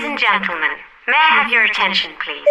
and gentlemen, may I have your attention, please?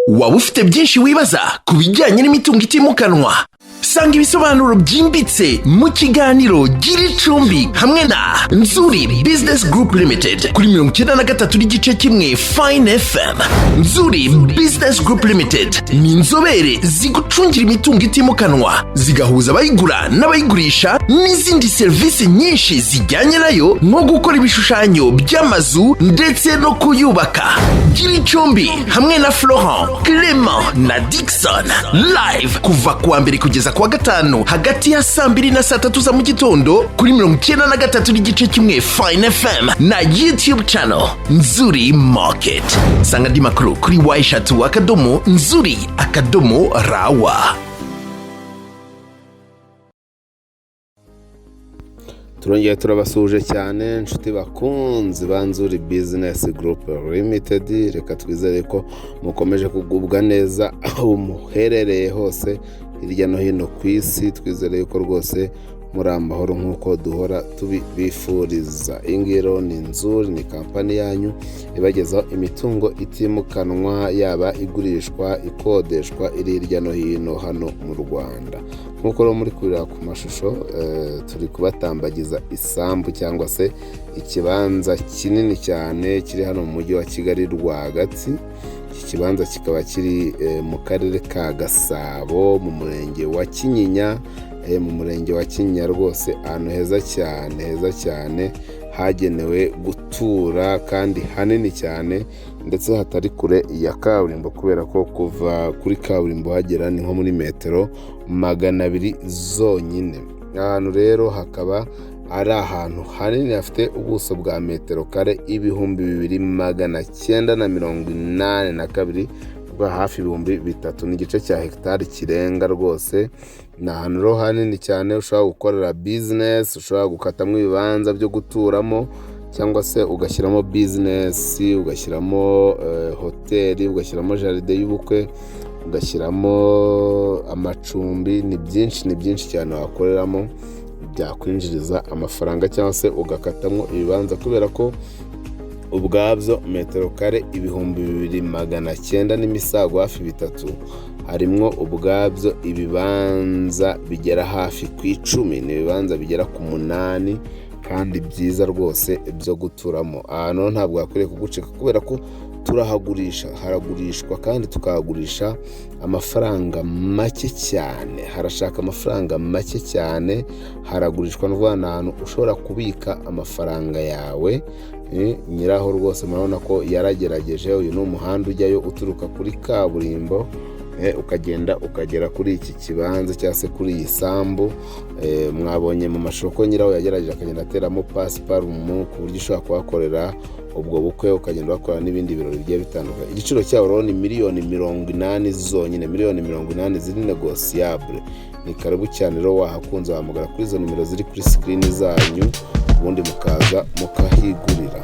Waba ufite byinshi wibaza ku bijyanye n'imitungo itimukanwa? Sanga ibisobanuro byimbitse mu kiganiro Gira Icumbi hamwe na Nzuri Business Group Limited kuri 93.1 Fine FM. Nzuri Business Group Limited ni inzobere zigucungira imitungo itimukanwa, zigahuza abayigura n'abayigurisha n'izindi serivisi nyinshi zijyanye nayo, nko gukora ibishushanyo by'amazu ndetse no kuyubaka. Gira Icumbi hamwe na Florent, Clement na Dixon live kuva kuwa mbere kugeza kuwa gatanu hagati ya 2 na 3 za mu gitondo kuri 93.1 Fine FM na YouTube channel Nzuri Market. Sanga di makuru kuri @nzuri_rawa. Turongeye turabasuje cyane inshuti bakunzi ba Nzuri Business Group Limited. Reka twizere ko mukomeje kugubwa neza aho muherereye hose hirya no hino ku isi. Twizere ko rwose muri amahoro nk'uko duhora tubifuriza. Ingiro ni Nzuri, ni kampani yanyu ibagezaho imitungo itimukanwa, yaba igurishwa, ikodeshwa, iri hirya no hino hano mu Rwanda. Nk'uko rero muri kurira ku mashusho, turi kubatambagiza isambu cyangwa se ikibanza kinini cyane kiri hano mu mujyi wa Kigali rwagati. Iki kibanza kikaba kiri mu karere ka Gasabo mu murenge wa Kinyinya, rwose ahantu heza cyane hagenewe gutura kandi hanini cyane, ndetse hatari kure ya kaburimbo, kubera ko kuva kuri kaburimbo hagera ni nko muri metero 200 zonyine. Ahantu rero hakaba ari ahantu hanini, hafite ubuso bwa metero kare 2982, bwa hafi 3000 n'igice cya hectare kirenga rwose. Ni ahantu rero hanini cyane ushobora gukorera business, ushobora gukatamo ibibanza byo guturamo, cyangwa se ugashyiramo business, ugashyiramo hoteli, ugashyiramo jardin y'ubukwe, ugashyiramo amacumbi. Ni byinshi cyane wakoreramo byakwinjiriza amafaranga, cyangwa se ugakatamo ibibanza, kubera ko ubwabyo metero kare 2900 n'imisago hafi 3 harimo ubwabyo ibibanza bigera hafi ku 10, n'ibibanza bigera ku 8 kandi byiza rwose byo guturamo. Ahantu ntabwo akwiriye kugucika, kubera ko turahagurisha, haragurishwa kandi tukahagurisha amafaranga make cyane. Harashaka amafaranga make cyane, haragurishwa n'ahantu ushobora kubika amafaranga yawe. Nyiraho rwose murabona ko yaragerageje. Uyu ni umuhanda ujyayo uturuka kuri kaburimbo, ukagenda ukagera kuri iki kibanza cyangwa se kuri iyi sambu. Mwabonye mu mashoko nyiraho yagerageje akagenda ateramo pasiparumu ku buryo ushobora kuhakorera ubwo bukwe, ukagenda bakora n'ibindi birori bigiye bitandukanye. Igiciro cyawo rero ni $80,000 zonyine, $80,000 ziri negociable. Ni karibu cyane rero, wahakunze wahamagara kuri izo nimero ziri kuri screen zanyu, ubundi mukaza mukahigurira.